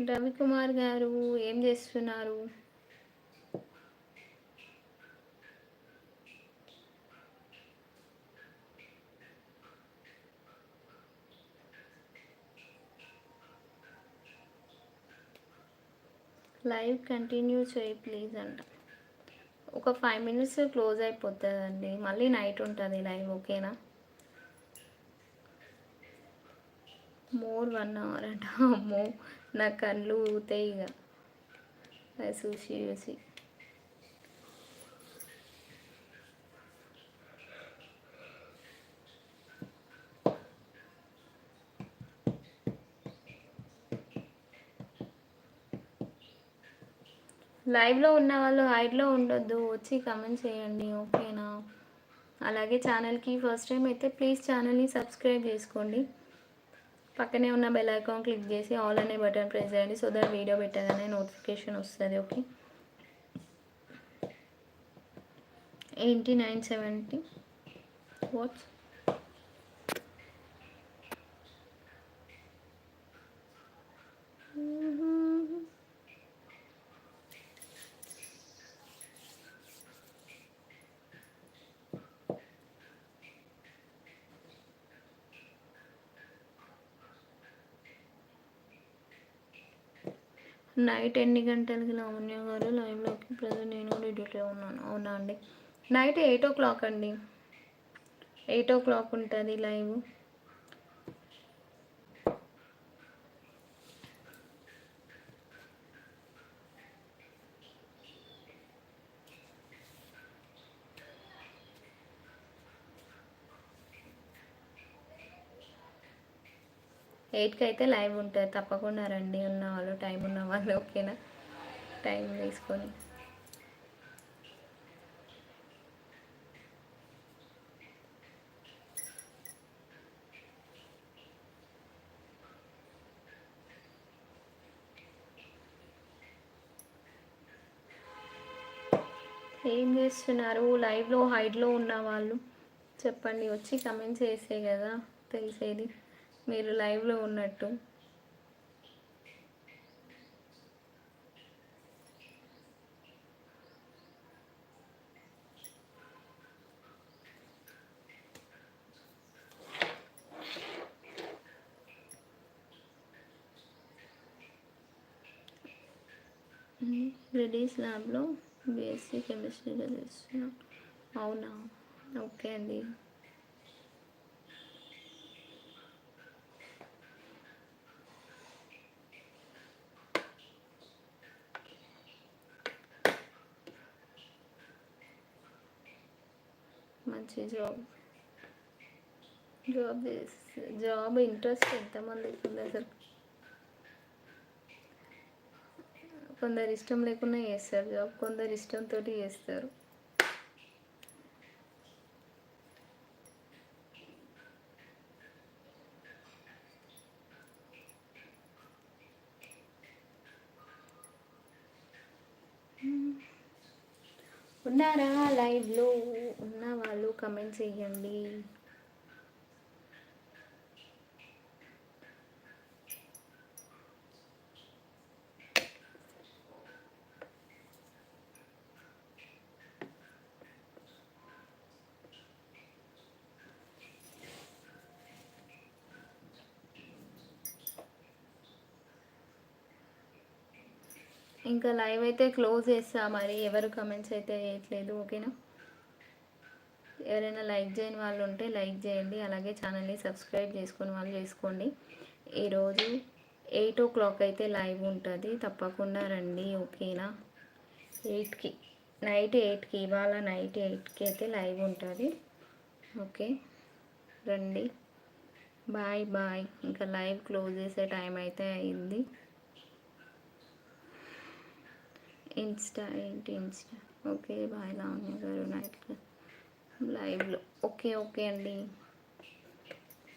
రవికుమార్ గారు ఏం చేస్తున్నారు? లైవ్ కంటిన్యూ చేయి ప్లీజ్ అంట. ఒక 5 minutes క్లోజ్ అయిపోతుందండి, మళ్ళీ నైట్ ఉంటుంది లైవ్. ఓకేనా? మోర్ 1 hour అంట. అమ్మో, నా కళ్ళు ఊతాయి ఇక అది చూసి చూసి. లైవ్లో ఉన్న వాళ్ళు హైడ్లో ఉండొద్దు, వచ్చి కమెంట్ చేయండి. ఓకేనా? అలాగే ఛానల్కి ఫస్ట్ టైం అయితే ప్లీజ్ ఛానల్ని సబ్స్క్రైబ్ చేసుకోండి. పక్కనే ఉన్న బెల్ ఐకాన్ క్లిక్ చేసి ఆల్ అనే బటన్ ప్రెస్ చేయండి, సో దట్ వీడియో పెట్టగానే నోటిఫికేషన్ వస్తుంది. ఓకే? ఏంటి 970 వాట్స్? నైట్ ఎన్ని గంటలకి లావణ్య గారు లైవ్లోకి? ప్రజెంట్ నేను కూడా డ్యూటీలో ఉన్నాను. అవునా అండి? నైట్ 8 o'clock అండి, 8 o'clock ఉంటుంది లైవ్. ఎయిట్కి అయితే లైవ్ ఉంటుంది, తప్పకుండా రండి ఉన్న వాళ్ళు, టైం ఉన్న వాళ్ళు. ఓకేనా? టైం తీసుకొని. ఏం చేస్తున్నారు లైవ్లో హైడ్లో ఉన్న వాళ్ళు? చెప్పండి, వచ్చి కమెంట్స్ చేసే కదా తెలిసేది మీరు లైవ్లో ఉన్నట్టు. రెడీస్ ల్యాబ్లో బీఎస్సీ కెమిస్ట్రీలో చేస్తున్నాను. అవునా? ఓకే అండి. మంచి జాబ్ ఇంట్రెస్ట్ ఎంతమందికి ఉంది అసలు? కొందరు ఇష్టం లేకుండా చేస్తారు జాబ్, కొందరు ఇష్టంతో చేస్తారు. ఉన్నారా లైవ్లో? ఉన్న వాళ్ళు కమెంట్ చేయండి. ఇంకా లైవ్ అయితే క్లోజ్ చేస్తా, మరి ఎవరు కమెంట్స్ అయితే వేయట్లేదు. ఓకేనా? ఎవరైనా లైక్ చేయని వాళ్ళు ఉంటే లైక్ చేయండి, అలాగే ఛానల్ని సబ్స్క్రైబ్ చేసుకుని వాళ్ళు చేసుకోండి. ఈరోజు 8 o'clock అయితే లైవ్ ఉంటుంది, తప్పకుండా రండి. ఓకేనా? 8కి, నైట్ 8కి, ఇవాళ నైట్ 8కి అయితే లైవ్ ఉంటుంది. ఓకే, రండి. Bye bye. ఇంకా లైవ్ క్లోజ్ చేసే టైం అయితే అయింది. ఇన్స్టా ఏంటి ఇన్స్టా? ఓకే బాయ్ లావణ్య గారు నైట్ లైవ్లో. ఓకే ఓకే అండి.